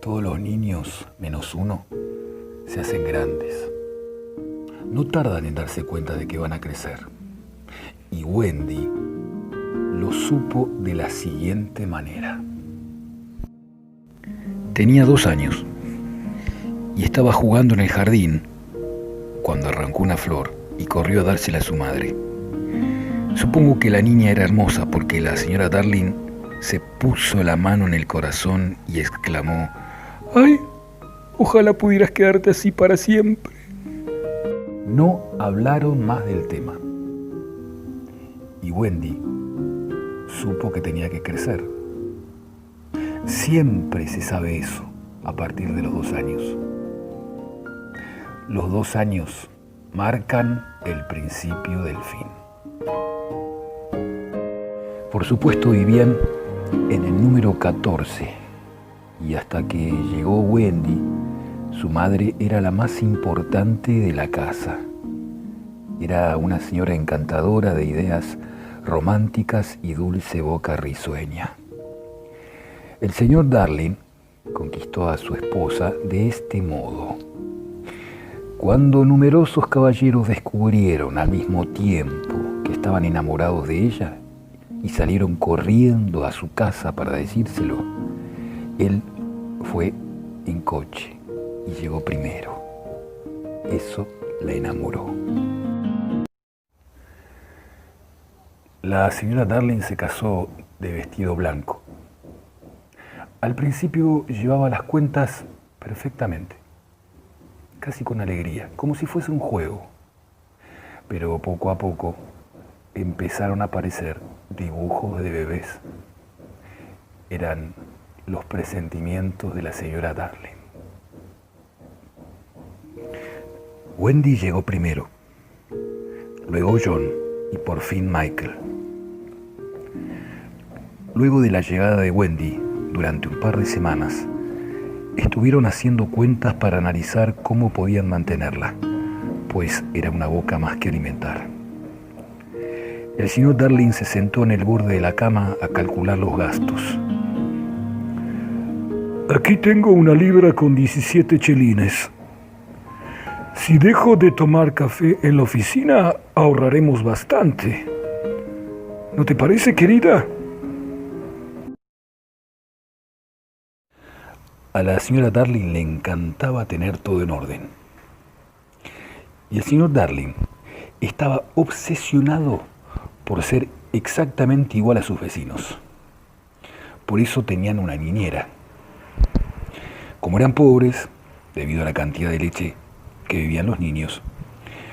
Todos los niños, menos uno, se hacen grandes. No tardan en darse cuenta de que van a crecer. Y Wendy lo supo de la siguiente manera. Tenía 2 años y estaba jugando en el jardín cuando arrancó una flor y corrió a dársela a su madre. Supongo que la niña era hermosa porque la señora Darling se puso la mano en el corazón y exclamó: ¡ay! Ojalá pudieras quedarte así para siempre. No hablaron más del tema. Y Wendy supo que tenía que crecer. Siempre se sabe eso a partir de los 2 años. Los 2 años marcan el principio del fin. Por supuesto vivían en el número 14 y hasta que llegó Wendy, su madre era la más importante de la casa. Era una señora encantadora de ideas románticas y dulce boca risueña. El señor Darling conquistó a su esposa de este modo. Cuando numerosos caballeros descubrieron al mismo tiempo que estaban enamorados de ella y salieron corriendo a su casa para decírselo, él fue en coche y llegó primero. Eso la enamoró. La señora Darling se casó de vestido blanco. Al principio llevaba las cuentas perfectamente, casi con alegría, como si fuese un juego. Pero poco a poco empezaron a aparecer dibujos de bebés. Eran los presentimientos de la señora Darling. Wendy llegó primero, luego John y por fin Michael. Luego de la llegada de Wendy, durante un par de semanas, estuvieron haciendo cuentas para analizar cómo podían mantenerla, pues era una boca más que alimentar. El señor Darling se sentó en el borde de la cama a calcular los gastos. Aquí tengo 1 libra con 17 chelines. Si dejo de tomar café en la oficina, ahorraremos bastante. ¿No te parece, querida? A la señora Darling le encantaba tener todo en orden. Y el señor Darling estaba obsesionado por ser exactamente igual a sus vecinos. Por eso tenían una niñera. Como eran pobres, debido a la cantidad de leche que bebían los niños,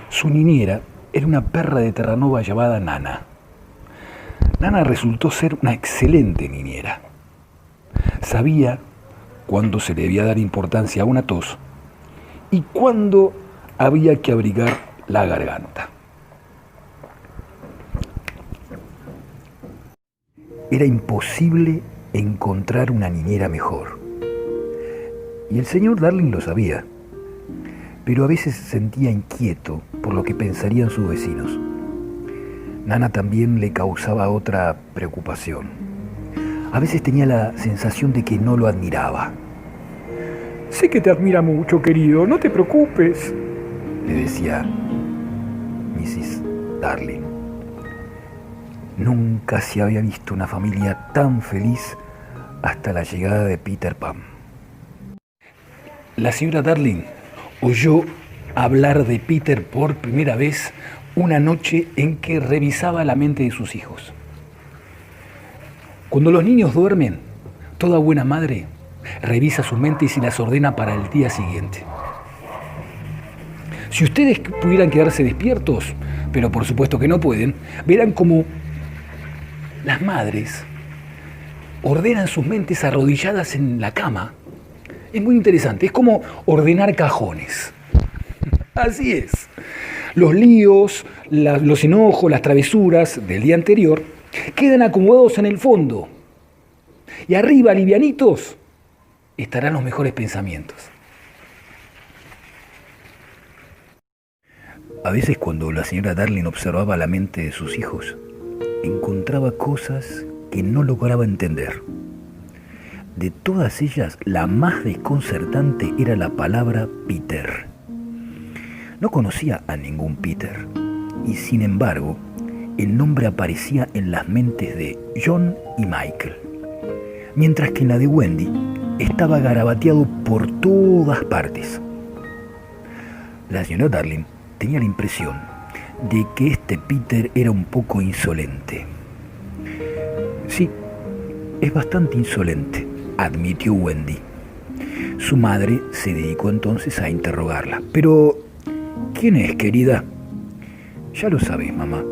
su niñera era una perra de Terranova llamada Nana. Nana resultó ser una excelente niñera. Sabía cuándo se le debía dar importancia a una tos y cuándo había que abrigar la garganta. Era imposible encontrar una niñera mejor. Y el señor Darling lo sabía, pero a veces se sentía inquieto por lo que pensarían sus vecinos. Nana también le causaba otra preocupación. A veces tenía la sensación de que no lo admiraba. Sé que te admira mucho, querido, no te preocupes, le decía Mrs. Darling. Nunca se había visto una familia tan feliz hasta la llegada de Peter Pan. La señora Darling oyó hablar de Peter por primera vez una noche en que revisaba la mente de sus hijos. Cuando los niños duermen, toda buena madre revisa sus mentes y las ordena para el día siguiente. Si ustedes pudieran quedarse despiertos, pero por supuesto que no pueden, verán cómo las madres ordenan sus mentes arrodilladas en la cama. Es muy interesante, es como ordenar cajones. Así es. Los líos, los enojos, las travesuras del día anterior quedan acomodados en el fondo. Y arriba, livianitos, estarán los mejores pensamientos. A veces cuando la señora Darling observaba la mente de sus hijos, encontraba cosas que no lograba entender. De todas ellas, la más desconcertante era la palabra Peter. No conocía a ningún Peter, y sin embargo, el nombre aparecía en las mentes de John y Michael, mientras que en la de Wendy estaba garabateado por todas partes. La señora Darling tenía la impresión de que este Peter era un poco insolente. Sí, es bastante insolente, admitió Wendy. Su madre se dedicó entonces a interrogarla. Pero, ¿quién es, querida? Ya lo sabes, mamá.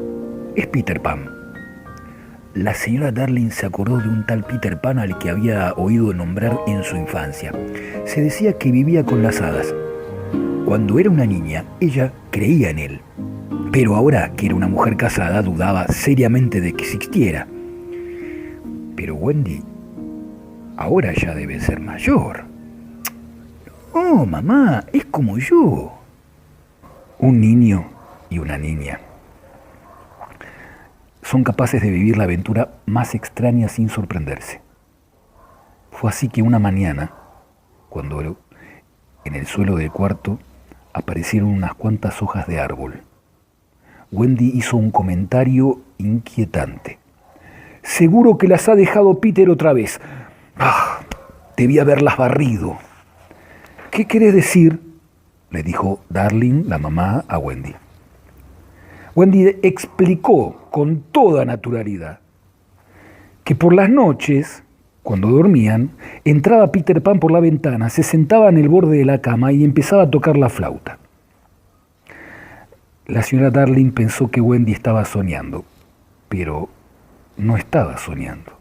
Es Peter Pan. La señora Darling se acordó de un tal Peter Pan al que había oído nombrar en su infancia. Se decía que vivía con las hadas. Cuando era una niña, ella creía en él. Pero ahora que era una mujer casada, dudaba seriamente de que existiera. Pero Wendy, ahora ya debe ser mayor. No, mamá, es como yo. Un niño y una niña son capaces de vivir la aventura más extraña sin sorprenderse. Fue así que una mañana, cuando en el suelo del cuarto aparecieron unas cuantas hojas de árbol, Wendy hizo un comentario inquietante. Seguro que las ha dejado Peter otra vez. Debía haberlas barrido. ¿Qué querés decir?, le dijo Darling, la mamá, a Wendy. Wendy explicó con toda naturalidad que por las noches, cuando dormían, entraba Peter Pan por la ventana, se sentaba en el borde de la cama y empezaba a tocar la flauta. La señora Darling pensó que Wendy estaba soñando, pero no estaba soñando.